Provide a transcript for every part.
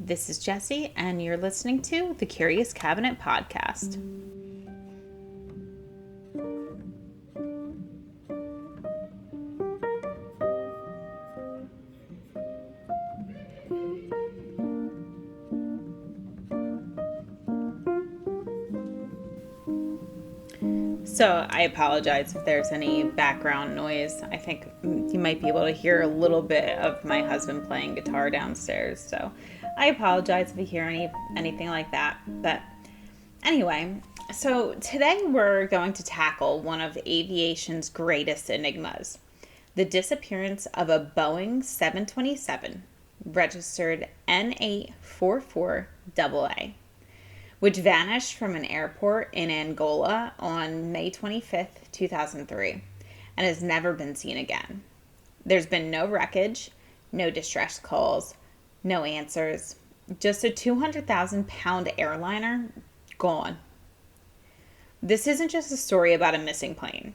This is Jessie, and you're listening to the Curious Cabinet Podcast. So I apologize if there's any background noise. I think you might be able to hear a little bit of my husband playing guitar downstairs. So I apologize if you hear anything like that. But anyway, so today we're going to tackle one of aviation's greatest enigmas, the disappearance of a Boeing 727 registered N844AA, which vanished from an airport in Angola on May 25th, 2003, and has never been seen again. There's been no wreckage, no distress calls, no answers, just a 200,000-pound airliner gone. This isn't just a story about a missing plane.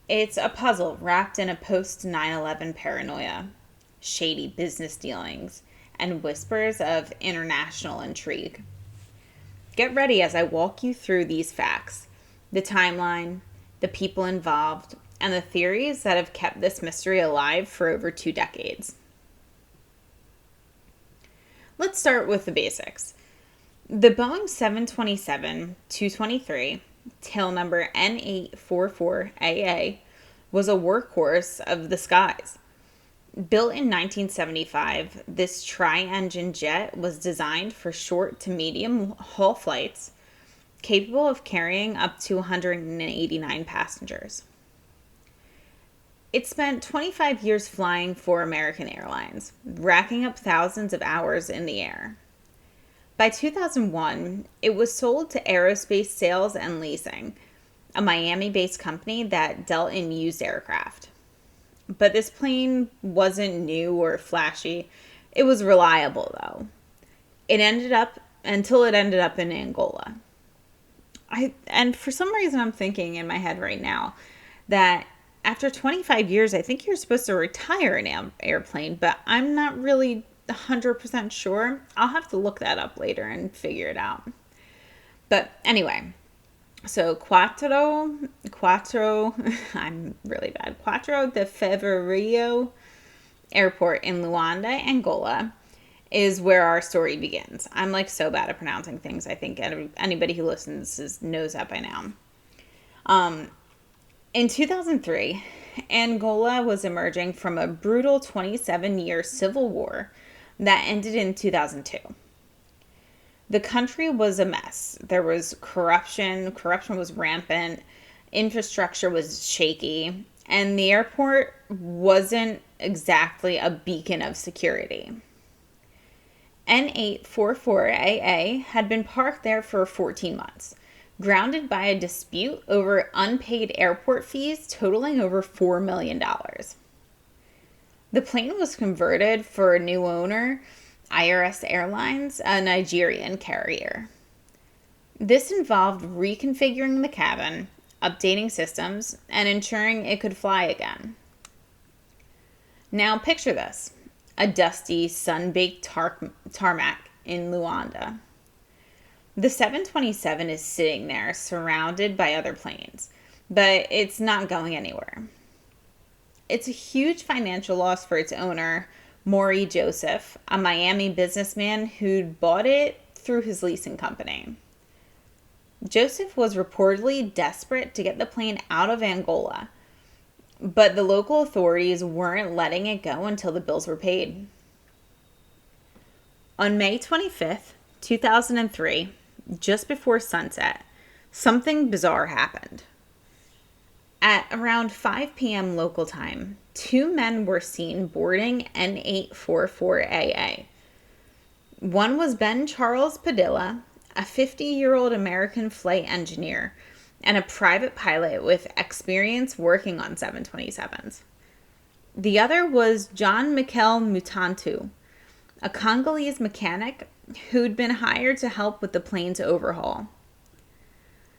It's a puzzle wrapped in a post-9/11 paranoia, shady business dealings, and whispers of international intrigue. Get ready as I walk you through these facts, the timeline, the people involved, and the theories that have kept this mystery alive for over 2 decades. Let's start with the basics. The Boeing 727-223, tail number N844AA, was a workhorse of the skies. Built in 1975, this tri-engine jet was designed for short to medium haul flights, capable of carrying up to 189 passengers. It spent 25 years flying for American Airlines, racking up thousands of hours in the air. By 2001, it was sold to Aerospace Sales and Leasing, a Miami-based company that dealt in used aircraft. But this plane wasn't new or flashy. It was reliable, though. Until it ended up in Angola. And for some reason, I'm thinking in my head right now that after 25 years, I think you're supposed to retire an airplane, but I'm not really 100% sure. I'll have to look that up later and figure it out. But anyway. So, Quattro de Fevereiro Airport in Luanda, Angola, is where our story begins. I'm like so bad at pronouncing things. I think anybody who listens knows that by now. In 2003, Angola was emerging from a brutal 27-year civil war that ended in 2002. The country was a mess. There was corruption. Corruption was rampant. Infrastructure was shaky. And the airport wasn't exactly a beacon of security. N844AA had been parked there for 14 months, grounded by a dispute over unpaid airport fees totaling over $4 million. The plane was converted for a new owner, IRS Airlines, a Nigerian carrier. This involved reconfiguring the cabin, updating systems, and ensuring it could fly again. Now picture this, a dusty, sun-baked tarmac in Luanda. The 727 is sitting there, surrounded by other planes, but it's not going anywhere. It's a huge financial loss for its owner, Maury Joseph, a Miami businessman who'd bought it through his leasing company. Joseph was reportedly desperate to get the plane out of Angola, but the local authorities weren't letting it go until the bills were paid. On May 25th, 2003, just before sunset, something bizarre happened. At around 5 p.m. local time, 2 men were seen boarding N844AA. One was Ben Charles Padilla, a 50-year-old American flight engineer and a private pilot with experience working on 727s. The other was John Mikel Mutantu, a Congolese mechanic who'd been hired to help with the plane's overhaul.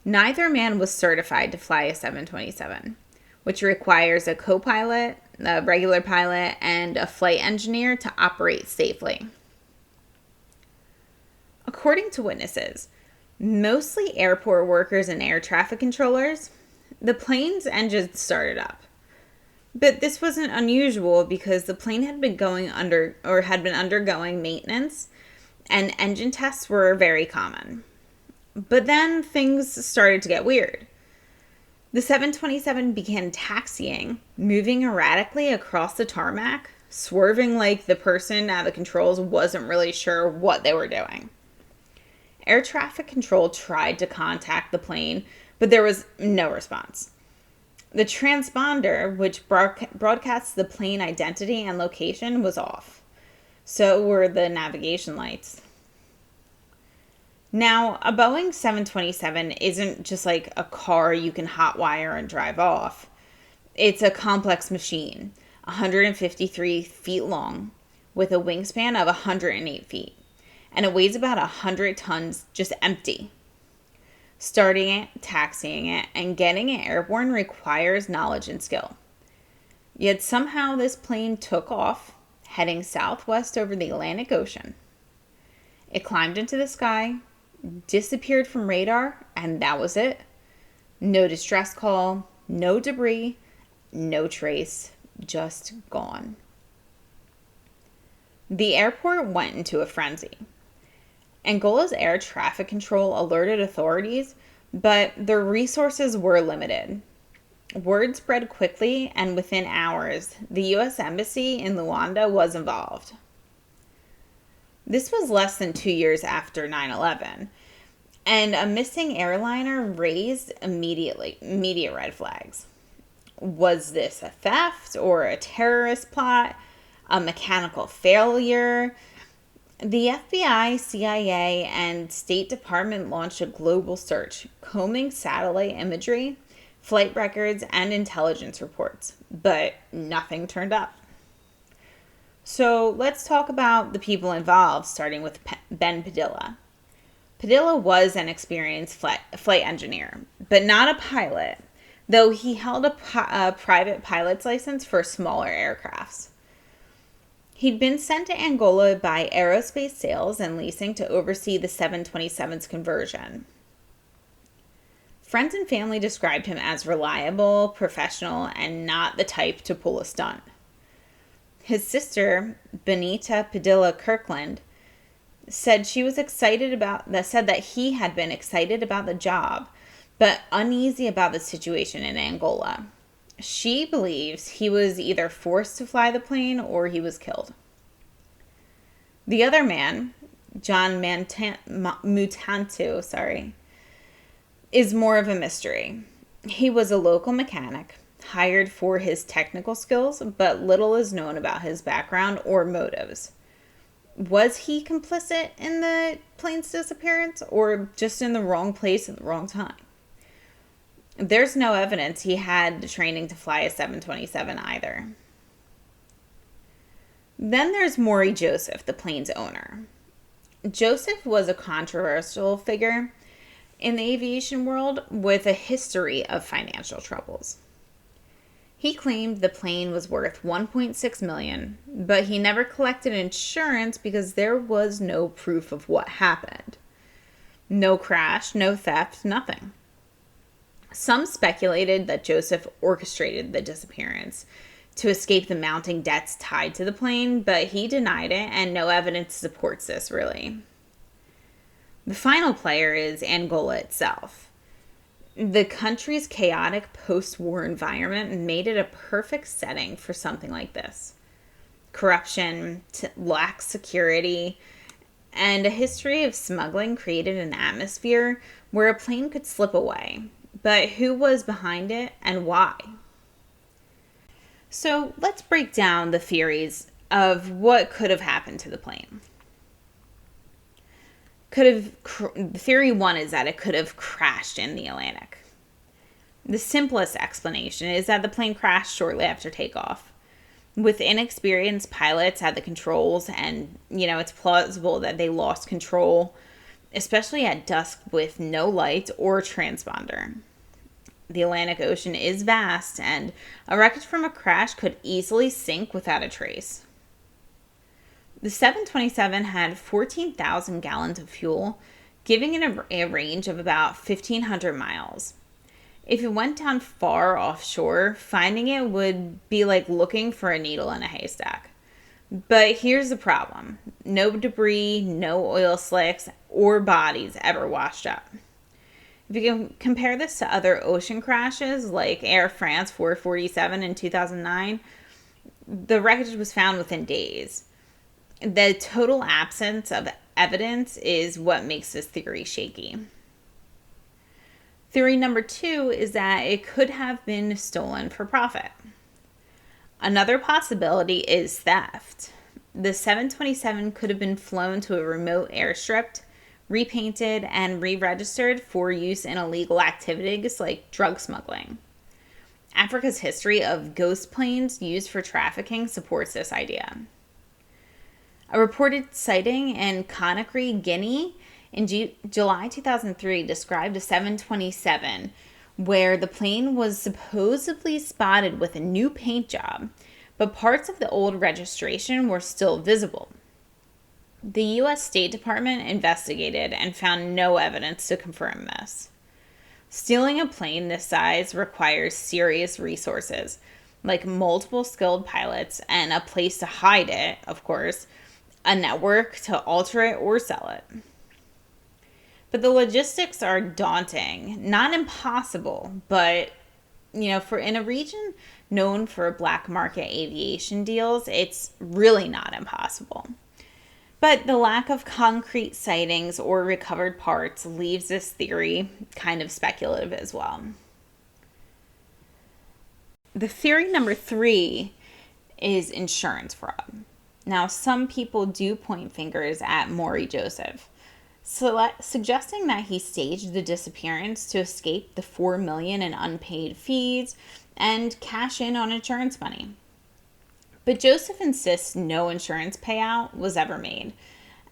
Neither man was certified to fly a 727, which requires a co-pilot, a regular pilot, and a flight engineer to operate safely. According to witnesses, mostly airport workers and air traffic controllers, the plane's engine started up. But this wasn't unusual because the plane had been undergoing maintenance, and engine tests were very common. But then things started to get weird. The 727 began taxiing, moving erratically across the tarmac, swerving like the person at the controls wasn't really sure what they were doing. Air traffic control tried to contact the plane, but there was no response. The transponder, which broadcasts the plane identity and location, was off. So were the navigation lights. Now, a Boeing 727 isn't just like a car you can hotwire and drive off. It's a complex machine, 153 feet long, with a wingspan of 108 feet. And it weighs about 100 tons just empty. Starting it, taxiing it, and getting it airborne requires knowledge and skill. Yet somehow this plane took off, heading southwest over the Atlantic Ocean. It climbed into the sky, disappeared from radar, and that was it. No distress call, no debris, no trace, just gone. The airport went into a frenzy. Angola's air traffic control alerted authorities, but their resources were limited. Word spread quickly, and within hours, the U.S. Embassy in Luanda was involved. This was less than 2 years after 9/11, and a missing airliner raised immediate red flags. Was this a theft or a terrorist plot? A mechanical failure? The FBI, CIA, and State Department launched a global search, combing satellite imagery, flight records, and intelligence reports, but nothing turned up. So let's talk about the people involved, starting with Ben Padilla. Padilla was an experienced flight engineer, but not a pilot, though he held a private pilot's license for smaller aircrafts. He'd been sent to Angola by Aerospace Sales and Leasing to oversee the 727's conversion. Friends and family described him as reliable, professional, and not the type to pull a stunt. His sister, Benita Padilla Kirkland, said that he had been excited about the job, but uneasy about the situation in Angola. She believes he was either forced to fly the plane or he was killed. The other man, John Mutantu, is more of a mystery. He was a local mechanic, hired for his technical skills, but little is known about his background or motives. Was he complicit in the plane's disappearance or just in the wrong place at the wrong time? There's no evidence he had the training to fly a 727 either. Then there's Maury Joseph, the plane's owner. Joseph was a controversial figure in the aviation world with a history of financial troubles. He claimed the plane was worth $1.6 million, but he never collected insurance because there was no proof of what happened. No crash, no theft, nothing. Some speculated that Joseph orchestrated the disappearance to escape the mounting debts tied to the plane, but he denied it, and no evidence supports this, really. The final player is Angola itself. The country's chaotic post-war environment made it a perfect setting for something like this. Corruption, lax security, and a history of smuggling created an atmosphere where a plane could slip away. But who was behind it and why? So let's break down the theories of what could have happened to the plane. Theory one is that it could have crashed in the Atlantic. The simplest explanation is that the plane crashed shortly after takeoff. With inexperienced pilots at the controls, and it's plausible that they lost control, especially at dusk with no lights or transponder. The Atlantic Ocean is vast, and a wreckage from a crash could easily sink without a trace. The 727 had 14,000 gallons of fuel, giving it a range of about 1,500 miles. If it went down far offshore, finding it would be like looking for a needle in a haystack. But here's the problem. No debris, no oil slicks, or bodies ever washed up. If you can compare this to other ocean crashes like Air France 447 in 2009, the wreckage was found within days. The total absence of evidence is what makes this theory shaky. Theory number 2 is that it could have been stolen for profit. Another possibility is theft. The 727 could have been flown to a remote airstrip, repainted, and re-registered for use in illegal activities like drug smuggling. Africa's history of ghost planes used for trafficking supports this idea. A reported sighting in Conakry, Guinea, in July 2003 described a 727 where the plane was supposedly spotted with a new paint job, but parts of the old registration were still visible. The U.S. State Department investigated and found no evidence to confirm this. Stealing a plane this size requires serious resources, like multiple skilled pilots and a place to hide it, of course, a network to alter it or sell it. But the logistics are daunting, not impossible, but for in a region known for black market aviation deals, it's really not impossible. But the lack of concrete sightings or recovered parts leaves this theory kind of speculative as well. The theory number 3 is insurance fraud. Now, some people do point fingers at Maury Joseph, suggesting that he staged the disappearance to escape the $4 million in unpaid fees and cash in on insurance money. But Joseph insists no insurance payout was ever made,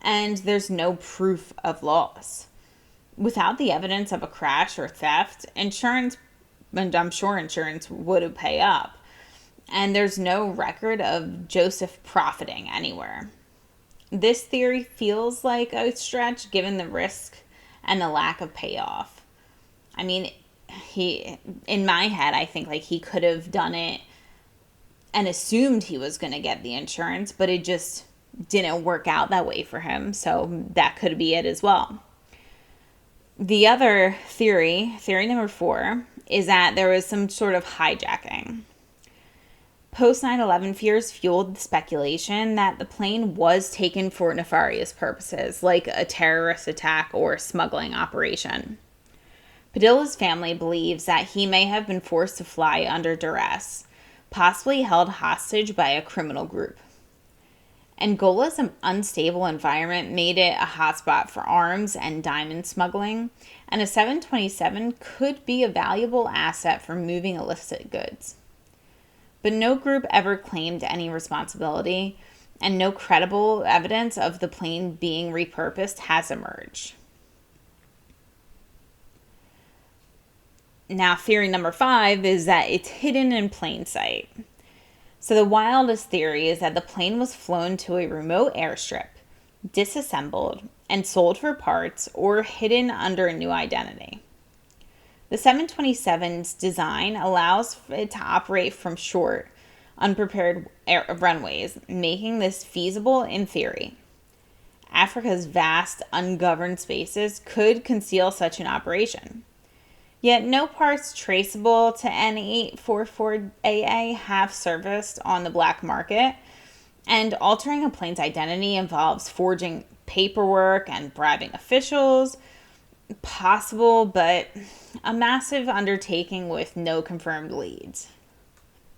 and there's no proof of loss. Without the evidence of a crash or theft, insurance, and I'm sure insurance would pay up, and there's no record of Joseph profiting anywhere. This theory feels like a stretch given the risk and the lack of payoff. I mean, in my head, I think like he could have done it and assumed he was going to get the insurance, but it just didn't work out that way for him. So that could be it as well. The other theory number 4, is that there was some sort of hijacking. Post 9/11 fears fueled the speculation that the plane was taken for nefarious purposes, like a terrorist attack or smuggling operation. Padilla's family believes that he may have been forced to fly under duress, possibly held hostage by a criminal group. Angola's unstable environment made it a hotspot for arms and diamond smuggling, and a 727 could be a valuable asset for moving illicit goods. But no group ever claimed any responsibility, and no credible evidence of the plane being repurposed has emerged. Now, theory number 5 is that it's hidden in plain sight. So the wildest theory is that the plane was flown to a remote airstrip, disassembled, and sold for parts or hidden under a new identity. The 727's design allows it to operate from short, unprepared runways, making this feasible in theory. Africa's vast, ungoverned spaces could conceal such an operation. Yet no parts traceable to N844AA have surfaced on the black market, and altering a plane's identity involves forging paperwork and bribing officials. Possible, but a massive undertaking with no confirmed leads.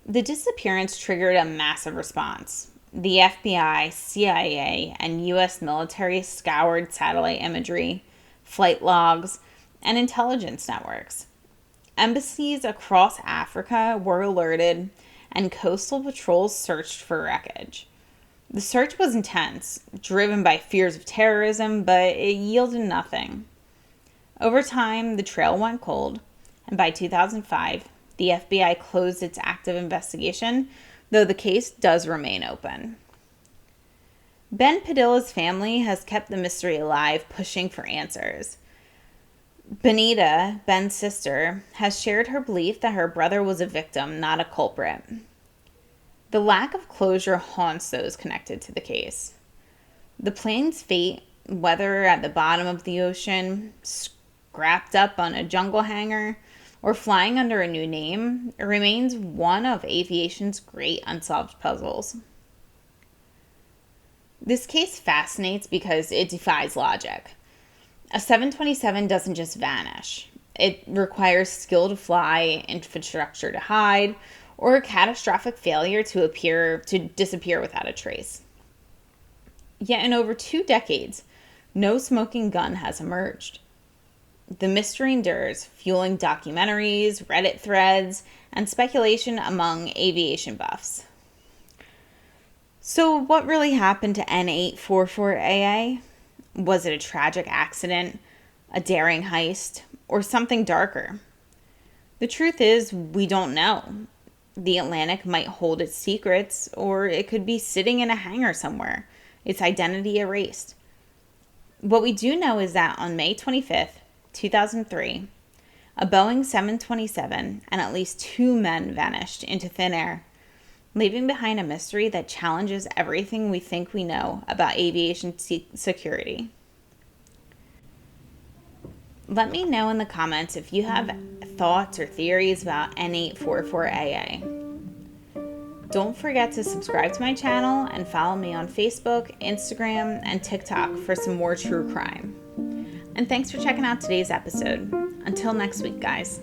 The disappearance triggered a massive response. The FBI, CIA, and U.S. military scoured satellite imagery, flight logs, and intelligence networks. Embassies across Africa were alerted, and coastal patrols searched for wreckage. The search was intense, driven by fears of terrorism, but it yielded nothing. Over time, the trail went cold, and by 2005, the FBI closed its active investigation, though the case does remain open. Ben Padilla's family has kept the mystery alive, pushing for answers. Benita, Ben's sister, has shared her belief that her brother was a victim, not a culprit. The lack of closure haunts those connected to the case. The plane's fate, whether at the bottom of the ocean, scrapped up on a jungle hangar, or flying under a new name, remains one of aviation's great unsolved puzzles. This case fascinates because it defies logic. A 727 doesn't just vanish. It requires skill to fly, infrastructure to hide, or a catastrophic failure to disappear without a trace. Yet in over 2 decades, no smoking gun has emerged. The mystery endures, fueling documentaries, Reddit threads, and speculation among aviation buffs. So what really happened to N844AA? Was it a tragic accident, a daring heist, or something darker? The truth is, we don't know. The Atlantic might hold its secrets, or it could be sitting in a hangar somewhere, its identity erased. What we do know is that on May 25th, 2003, a Boeing 727 and at least 2 men vanished into thin air, leaving behind a mystery that challenges everything we think we know about aviation security. Let me know in the comments if you have thoughts or theories about N844AA. Don't forget to subscribe to my channel and follow me on Facebook, Instagram, and TikTok for some more true crime. And thanks for checking out today's episode. Until next week, guys.